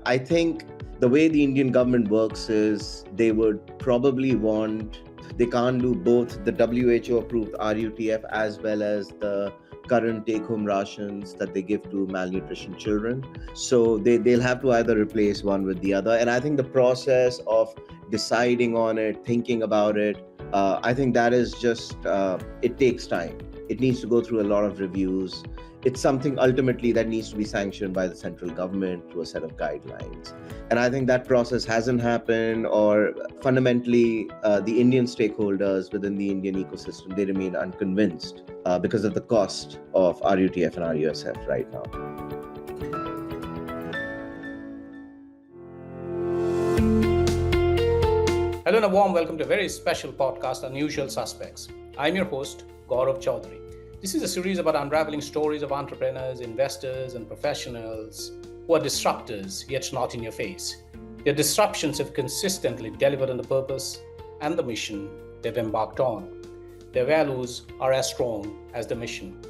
I think the way the Indian government works is they would probably want, they can't do both the WHO approved RUTF as well as the current take home rations that they give to malnutrition children. So they'll have to either replace one with the other. And I think the process of deciding on it, thinking about it, I think that is just, it takes time. It needs to go through a lot of reviews. It's something ultimately that needs to be sanctioned by the central government through a set of guidelines. And I think that process hasn't happened, or fundamentally, the Indian stakeholders within the Indian ecosystem, they remain unconvinced because of the cost of RUTF and RUSF right now. Hello and a warm welcome to a very special podcast, Unusual Suspects. I'm your host, Gaurav Chaudhary. This is a series about unraveling stories of entrepreneurs, investors, and professionals who are disruptors, yet not in your face. Their disruptions have consistently delivered on the purpose and the mission they've embarked on. Their values are as strong as the mission.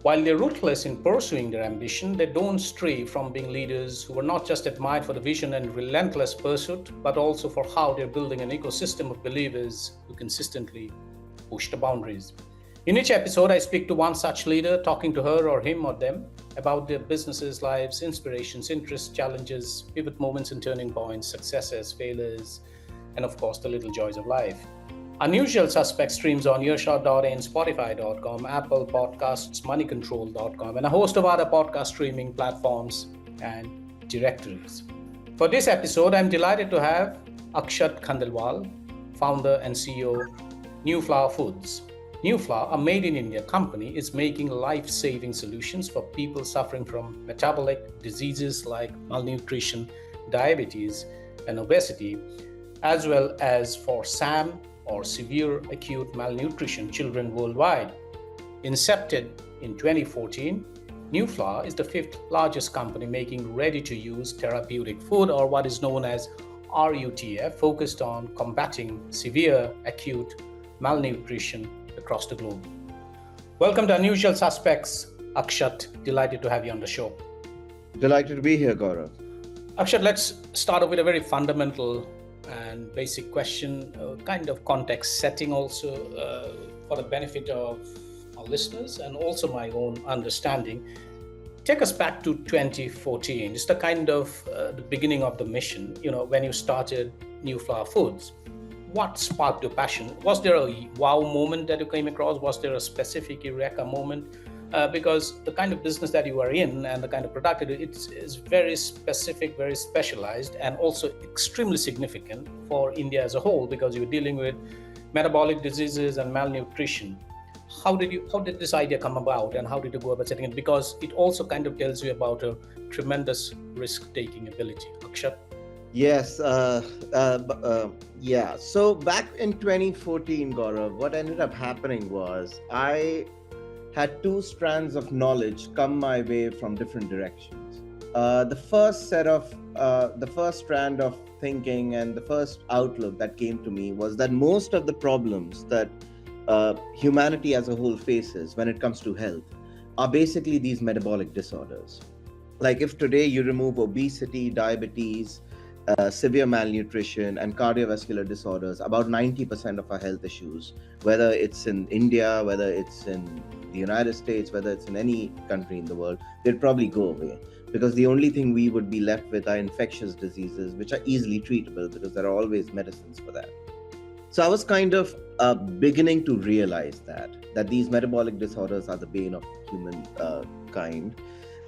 While they're ruthless in pursuing their ambition, they don't stray from being leaders who are not just admired for the vision and relentless pursuit, but also for how they're building an ecosystem of believers who consistently push the boundaries. In each episode, I speak to one such leader, talking to her or him or them about their businesses, lives, inspirations, interests, challenges, pivot moments and turning points, successes, failures, and of course, the little joys of life. Unusual Suspect streams on Earshot.in, Spotify.com, Apple Podcasts, MoneyControl.com, and a host of other podcast streaming platforms and directories. For this episode, I'm delighted to have Akshat Khandelwal, founder and CEO of Nuflower Foods. Nuflower, a made-in-India company, is making life-saving solutions for people suffering from metabolic diseases like malnutrition, diabetes, and obesity, as well as for SAM, or severe acute malnutrition children worldwide. Incepted in 2014, Nuflower is the fifth largest company making ready-to-use therapeutic food, or what is known as RUTF, focused on combating severe acute malnutrition across the globe. Welcome to Unusual Suspects, Akshat. Delighted to have you on the show. Delighted to be here, Gaurav. Akshat, let's start off with a very fundamental and basic question, kind of context setting also for the benefit of our listeners and also my own understanding. Take us back to 2014. It's the kind of the beginning of the mission, when you started Nuflower Foods. What sparked your passion? Was there a wow moment that you came across? Was there a specific eureka moment? Because the kind of business that you are in and the kind of product it's very specific, very specialized, and also extremely significant for India as a whole, because you're dealing with metabolic diseases and malnutrition. How did this idea come about, and how did you go about setting it? Because it also kind of tells you about a tremendous risk-taking ability. Akshat? Yes. Yeah. So back in 2014, Gaurav, what ended up happening was I had two strands of knowledge come my way from different directions. The first strand of thinking and the first outlook that came to me was that most of the problems that humanity as a whole faces when it comes to health are basically these metabolic disorders. Like if today you remove obesity, diabetes, severe malnutrition and cardiovascular disorders, about 90% of our health issues, whether it's in India, whether it's in the United States, whether it's in any country in the world, they'd probably go away, because the only thing we would be left with are infectious diseases, which are easily treatable because there are always medicines for that. So I was kind of beginning to realize that these metabolic disorders are the bane of human kind.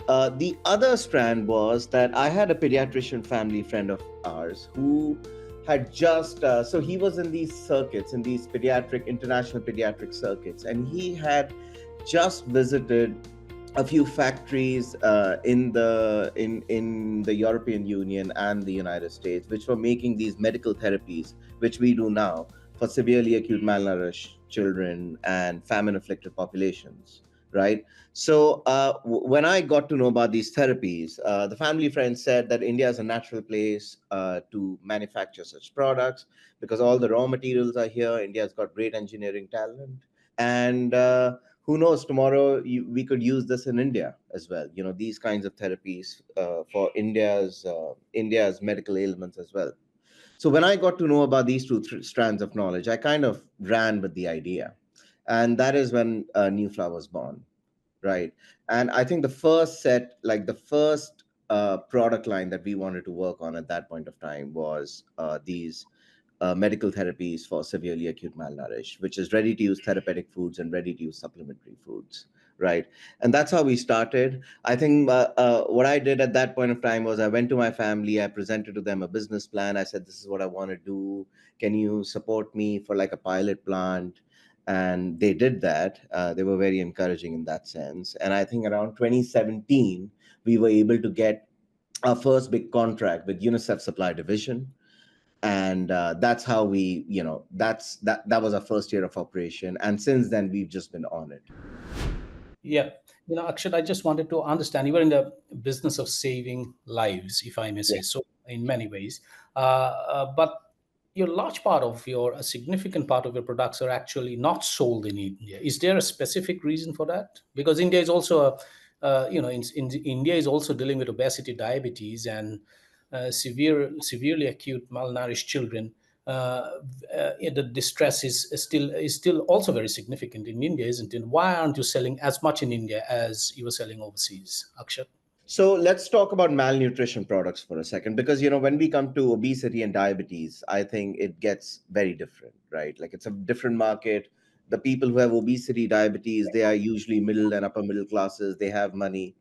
The other strand was that I had a pediatrician family friend of ours who had just, so he was in these circuits, in these international pediatric circuits, and he had just visited a few factories in the European Union and the United States, which were making these medical therapies, which we do now, for severely acute malnourished children and famine-afflicted populations. Right. So when I got to know about these therapies, the family friend said that India is a natural place to manufacture such products because all the raw materials are here. India's got great engineering talent. And Who knows, tomorrow we could use this in India as well, these kinds of therapies for India's medical ailments as well. So when I got to know about these two strands of knowledge, I kind of ran with the idea, and that is when New Flower was born, right? And I think the first product line that we wanted to work on at that point of time was these medical therapies for severely acute malnourished, which is ready to use therapeutic foods and ready to use supplementary foods, right? And that's how we started. I think what I did at that point of time was I went to my family, I presented to them a business plan. I said, this is what I want to do. Can you support me for like a pilot plant? And they did that. They were very encouraging in that sense. And I think around 2017, we were able to get our first big contract with UNICEF Supply Division, and that's how that was our first year of operation, and since then we've just been on it. Yeah. Akshat, I just wanted to understand, you were in the business of saving lives, if I may say Yeah. so, in many ways. But a significant part of your products are actually not sold in India. Is there a specific reason for that? Because India is also India is also dealing with obesity, diabetes, and severely acute malnourished children. The distress is still also very significant in India, isn't it? Why aren't you selling as much in India as you were selling overseas, Akshat? So let's talk about malnutrition products for a second, because when we come to obesity and diabetes, I think it gets very different, right? Like, it's a different market. The people who have obesity, diabetes, they are usually middle and upper middle classes. They have money,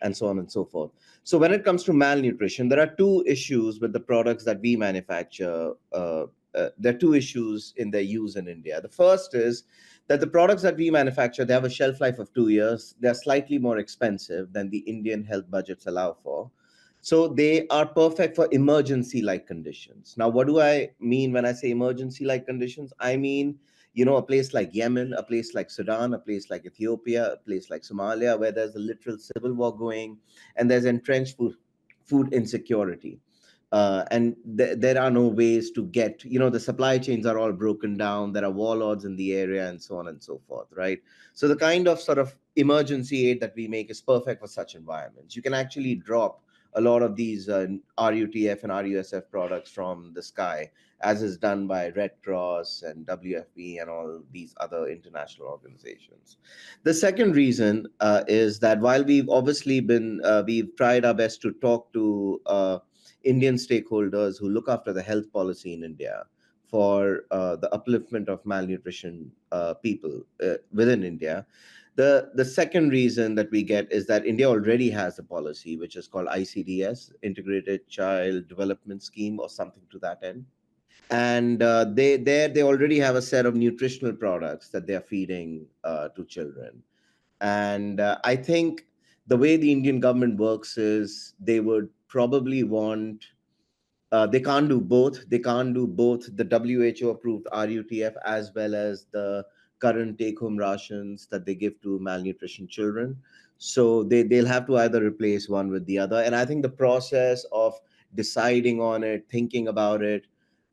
and so on and so forth. So when it comes to malnutrition, there are two issues with the products that we manufacture. There are two issues in their use in India. The first is that the products that we manufacture, they have a shelf life of 2 years. They're slightly more expensive than the Indian health budgets allow for. So they are perfect for emergency-like conditions. Now, what do I mean when I say emergency-like conditions? I mean, a place like Yemen, a place like Sudan, a place like Ethiopia, a place like Somalia, where there's a literal civil war going, and there's entrenched food insecurity. And there are no ways to get, the supply chains are all broken down. There are warlords in the area, and so on and so forth, right? So the kind of sort of emergency aid that we make is perfect for such environments. You can actually drop a lot of these RUTF and RUSF products from the sky, as is done by Red Cross and WFP and all these other international organizations. The second reason is that while we've tried our best to talk to Indian stakeholders who look after the health policy in India for the upliftment of malnutrition people within India. The second reason that we get is that India already has a policy which is called ICDS, Integrated Child Development Scheme, or something to that end. And they already have a set of nutritional products that they are feeding to children. And I think the way the Indian government works is they would probably want they can't do both. They can't do both the WHO approved RUTF as well as the current take home rations that they give to malnutrition children. So they'll have to either replace one with the other. And I think the process of deciding on it, thinking about it,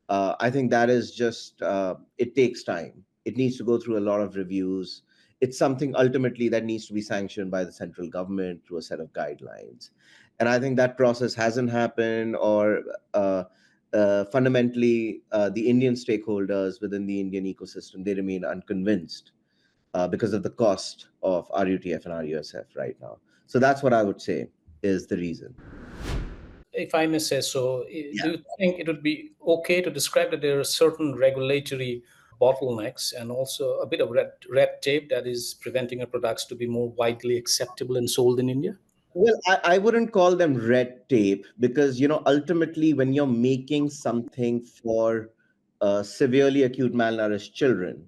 I think that is just, it takes time. It needs to go through a lot of reviews. It's something ultimately that needs to be sanctioned by the central government through a set of guidelines. And I think that process hasn't happened, or fundamentally, the Indian stakeholders within the Indian ecosystem, they remain unconvinced because of the cost of RUTF and RUSF right now. So that's what I would say is the reason. If I may say so, do Yeah. you think it would be okay to describe that there are certain regulatory bottlenecks and also a bit of red tape that is preventing your products to be more widely acceptable and sold in India? Well, I wouldn't call them red tape, because, ultimately, when you're making something for severely acute malnourished children,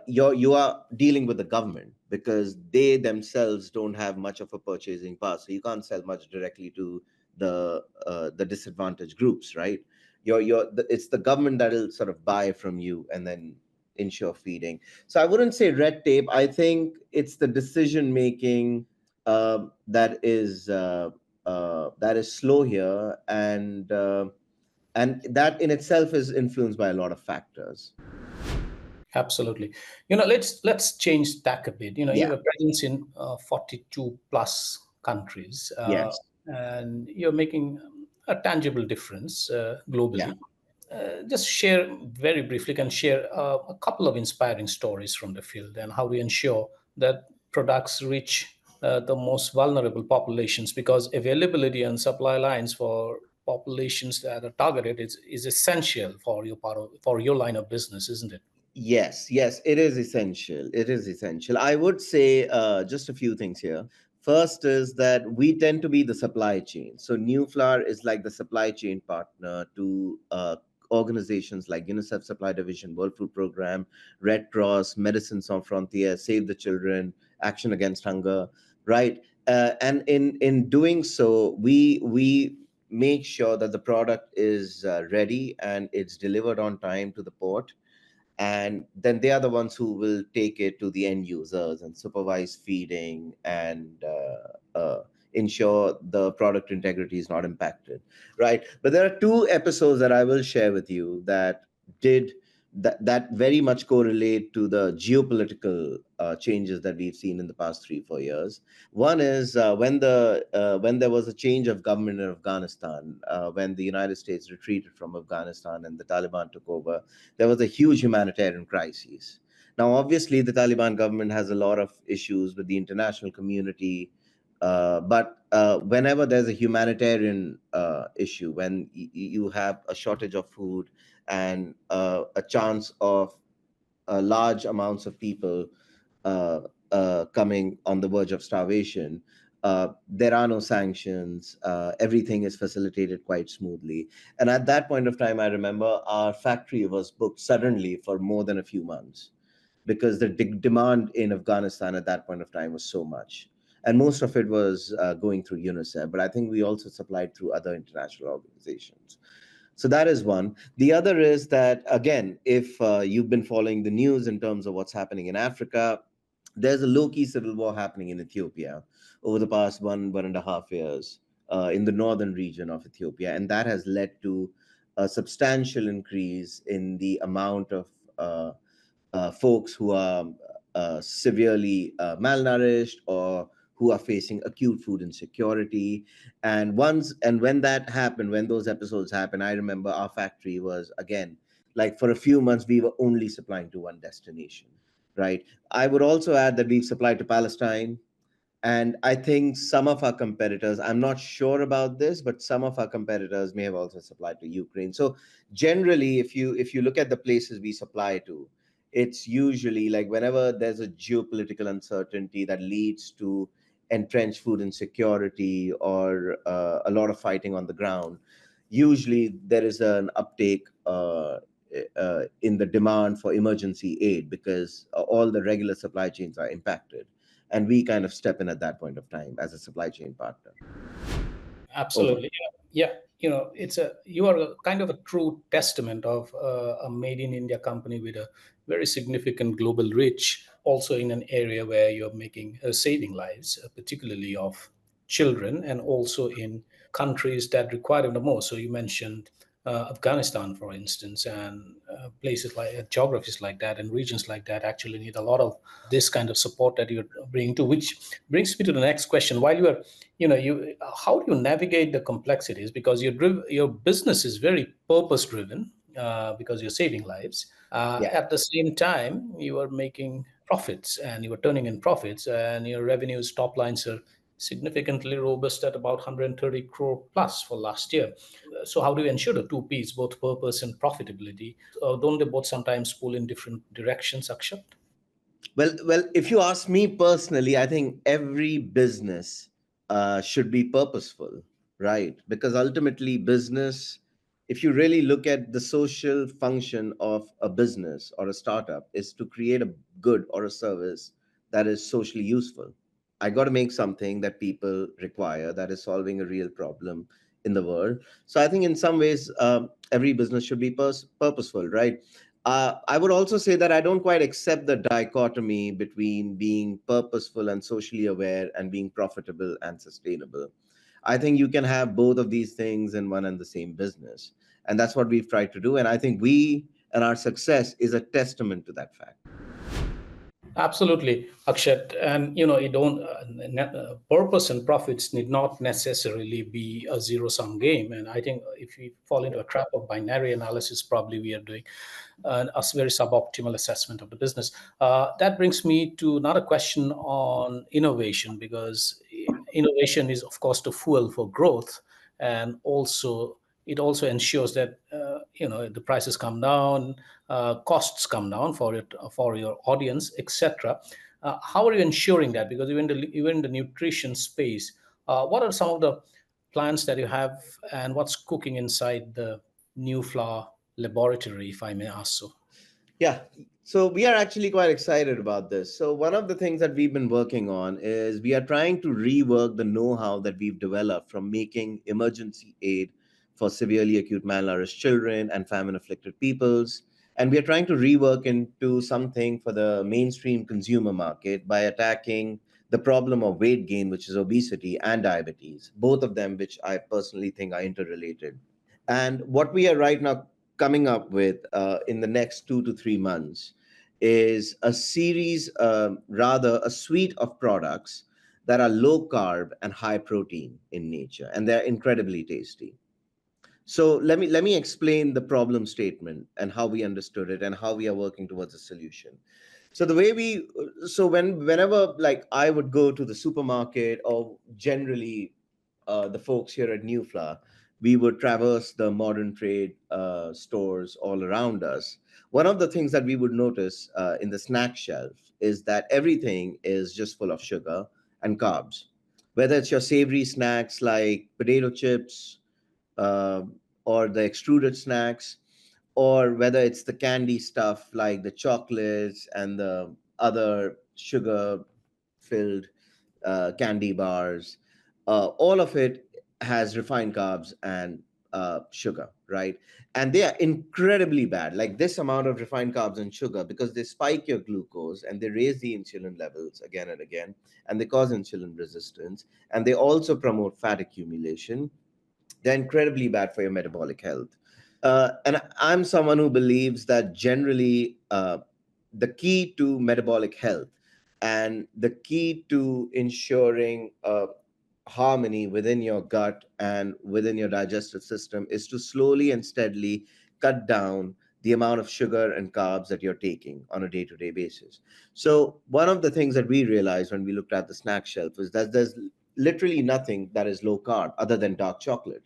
you are dealing with the government, because they themselves don't have much of a purchasing power. So you can't sell much directly to the disadvantaged groups, right? It's the government that'll sort of buy from you and then ensure feeding. So I wouldn't say red tape. I think it's the decision making that is slow here, and that in itself is influenced by a lot of factors. Absolutely. Let's change tack a bit. You Yeah. have a presence in 42 plus countries, Yes. and you're making a tangible difference Yeah. globally. Just share very briefly, can share a couple of inspiring stories from the field and how we ensure that products reach the most vulnerable populations, because availability and supply lines for populations that are targeted is essential for your for your line of business, isn't it? Yes, yes, it is essential. It is essential. I would say just a few things here. First is that we tend to be the supply chain. So New Flower is like the supply chain partner to organizations like UNICEF Supply Division, World Food Program, Red Cross, Medicine Sans Frontières, Save the Children, Action Against Hunger, right? And in doing so, we make sure that the product is ready and it's delivered on time to the port, and then they are the ones who will take it to the end users and supervise feeding and ensure the product integrity is not impacted, right? But there are two episodes that I will share with you that did that very much correlate to the geopolitical changes that we've seen in the past 3 4 years. One is when there was a change of government in Afghanistan, when the United States retreated from Afghanistan and the Taliban took over. There was a huge humanitarian crisis. Now, obviously, the Taliban government has a lot of issues with the international community, but whenever there's a humanitarian issue, when you have a shortage of food and a chance of large amounts of people uh, coming on the verge of starvation, there are no sanctions. Everything is facilitated quite smoothly. And at that point of time, I remember our factory was booked suddenly for more than a few months because the demand in Afghanistan at that point of time was so much. And most of it was going through UNICEF, but I think we also supplied through other international organizations. So that is one. The other is that, again, if you've been following the news in terms of what's happening in Africa, there's a low key civil war happening in Ethiopia over the past 1.5 years in the northern region of Ethiopia. And that has led to a substantial increase in the amount of folks who are severely malnourished or who are facing acute food insecurity. And when that happened, when those episodes happened, I remember our factory was, again, like for a few months we were only supplying to one destination, right? I would also add that we've supplied to Palestine, and I think some of our competitors, I'm not sure about this, but some of our competitors may have also supplied to Ukraine. So generally, if you look at the places we supply to, it's usually like whenever there's a geopolitical uncertainty that leads to entrenched food insecurity or a lot of fighting on the ground, usually there is an uptake in the demand for emergency aid because all the regular supply chains are impacted, and we kind of step in at that point of time as a supply chain partner. Over. Absolutely. Yeah. It's you are a kind of a true testament of a made in India company with a very significant global reach, also in an area where you're making saving lives, particularly of children, and also in countries that require them the most. So you mentioned Afghanistan, for instance, and places like geographies like that and regions like that actually need a lot of this kind of support that you're bringing to. Which brings me to the next question. While you are, you how do you navigate the complexities, because your business is very purpose driven, because you're saving lives. Yeah. At the same time, you are making profits and you are turning in profits, and your revenues top lines are significantly robust at about 130 crore plus for last year. So how do you ensure the two P's, both purpose and profitability? Don't they both sometimes pull in different directions, Akshat? Well, if you ask me personally, I think every business should be purposeful, right? Because ultimately, business, if you really look at the social function of a business or a startup, is to create a good or a service that is socially useful. I got to make something that people require that is solving a real problem in the world. So I think in some ways, every business should be purposeful, right? I would also say that I don't quite accept the dichotomy between being purposeful and socially aware and being profitable and sustainable. I think you can have both of these things in one and the same business. And that's what we've tried to do. And I think we, And our success is a testament to that fact. Absolutely, Akshat. And you don't purpose and profits need not necessarily be a zero-sum game. And I think if we fall into a trap of binary analysis, probably we are doing a very suboptimal assessment of the business. That brings me to another question on innovation, because innovation is, of course, the fuel for growth, and also it also ensures that the prices come down, costs come down for your audience, etc. How are you ensuring that? Because even in the nutrition space, what are some of the plans that you have, and what's cooking inside the New Flower laboratory, if I may ask so? Yeah. So we are actually quite excited about this. So one of the things that we've been working on is we are trying to rework the know-how that we've developed from making emergency aid for severely acute malnourished children and famine-afflicted peoples. And we are trying to rework into something for the mainstream consumer market by attacking the problem of weight gain, which is obesity, and diabetes, both of them, which I personally think are interrelated. And what we are right now coming up with in the next 2 to 3 months is a series, rather a suite of products that are low carb and high protein in nature, and they're incredibly tasty. So let me explain the problem statement and how we understood it and how we are working towards a solution. So the way we so whenever like I would go to the supermarket or generally the folks here at New Flower, we would traverse the modern trade stores all around us. One of the things that we would notice in the snack shelf is that everything is just full of sugar and carbs. Whether it's your savory snacks like potato chips, uh, or the extruded snacks, or whether it's the candy stuff like the chocolates and the other sugar filled candy bars, all of it has refined carbs and sugar, right? And they are incredibly bad. Like this amount of refined carbs and sugar, because they spike your glucose and they raise the insulin levels again and again, and they cause insulin resistance, and they also promote fat accumulation. They're incredibly bad for your metabolic health. And I'm someone who believes that generally the key to metabolic health and the key to ensuring harmony within your gut and within your digestive system is to slowly and steadily cut down the amount of sugar and carbs that you're taking on a day-to-day basis. So one of the things that we realized when we looked at the snack shelf is that there's literally nothing that is low carb other than dark chocolate,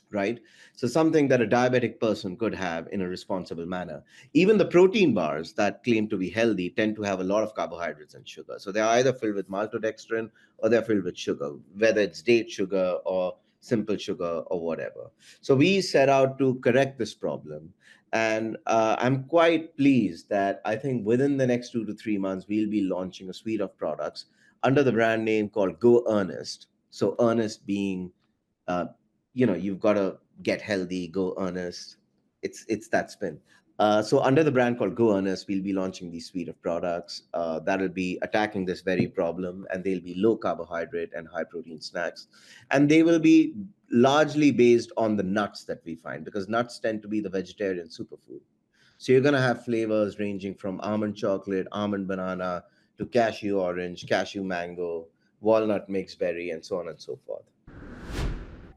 right? So something that a diabetic person could have in a responsible manner. Even the protein bars that claim to be healthy tend to have a lot of carbohydrates and sugar. So they're either filled with maltodextrin or they're filled with sugar, whether it's date sugar or simple sugar or whatever. So we set out to correct this problem. And I'm quite pleased that I think within the next 2 to 3 months, we'll be launching a suite of products under the brand name called Go Earnest. So, Earnest being uh, you've got to get healthy, go earnest. It's that spin. So under the brand called Go Earnest, we'll be launching these suite of products that'll be attacking this very problem, and they'll be low carbohydrate and high protein snacks, and they will be largely based on the nuts that we find, because nuts tend to be the vegetarian superfood. So you're going to have flavors ranging from almond chocolate, almond banana, to cashew orange, cashew mango, walnut mixed berry, and so on and so forth.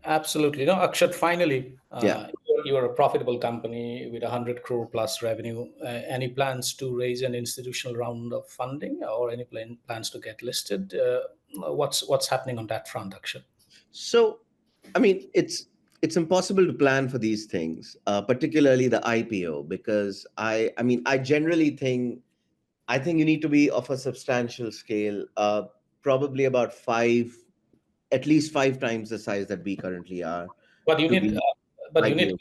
Absolutely. No, Akshat, finally, Yeah. you're a profitable company with 100 crore plus revenue. Any plans to raise an institutional round of funding, or any plans to get listed? What's happening on that front, Akshat? So, I mean, it's impossible to plan for these things, particularly the IPO, because I generally think you need to be of a substantial scale, probably about at least 5 times the size that we currently are, But you to need, be but IPO.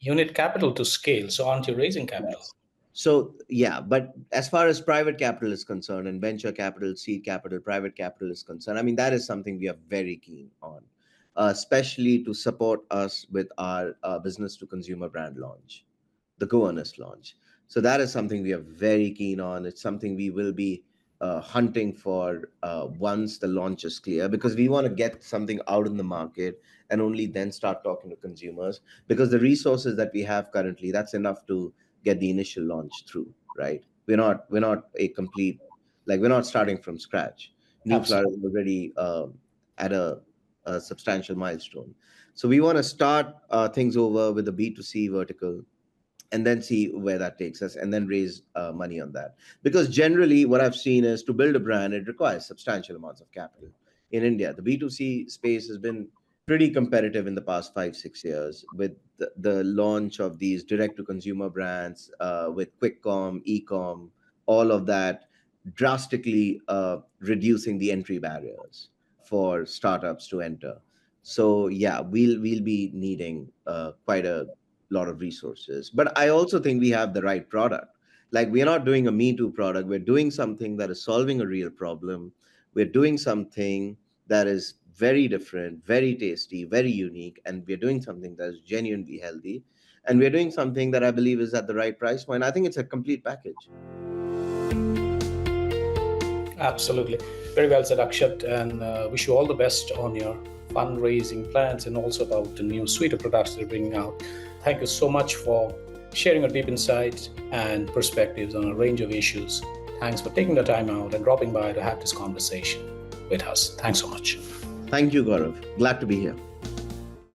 you need capital to scale. So aren't you raising capital? Yes. So yeah, but as far as private capital is concerned, and venture capital, seed capital, private capital is concerned, I mean that is something we are very keen on, especially to support us with our business to consumer brand launch, the Go Honest launch. So that is something we are very keen on. It's something we will be hunting for once the launch is clear, because we want to get something out in the market and only then start talking to consumers. Because the resources that we have currently, that's enough to get the initial launch through, right? We're not a complete, like, we're not starting from scratch. Nuflower Absolutely. is already at a substantial milestone. So we want to start things over with the B2C vertical, and then see where that takes us, and then raise money on that. Because generally what I've seen is, to build a brand, it requires substantial amounts of capital. In India, the B2C space has been pretty competitive in the past 5 6 years, with the launch of these direct to consumer brands, with quick com, e-com, all of that drastically reducing the entry barriers for startups to enter. So yeah, we'll be needing quite a lot of resources. But I also think we have the right product. Like, we're not doing a Me Too product. We're doing something that is solving a real problem. We're doing something that is very different, very tasty, very unique, and we're doing something that is genuinely healthy. And we're doing something that I believe is at the right price point. I think it's a complete package. Absolutely. Very well said, Akshat, and wish you all the best on your fundraising plans and also about the new suite of products that you're bringing out. Thank you so much for sharing your deep insights and perspectives on a range of issues. Thanks for taking the time out and dropping by to have this conversation with us. Thanks so much. Thank you, Gaurav. Glad to be here.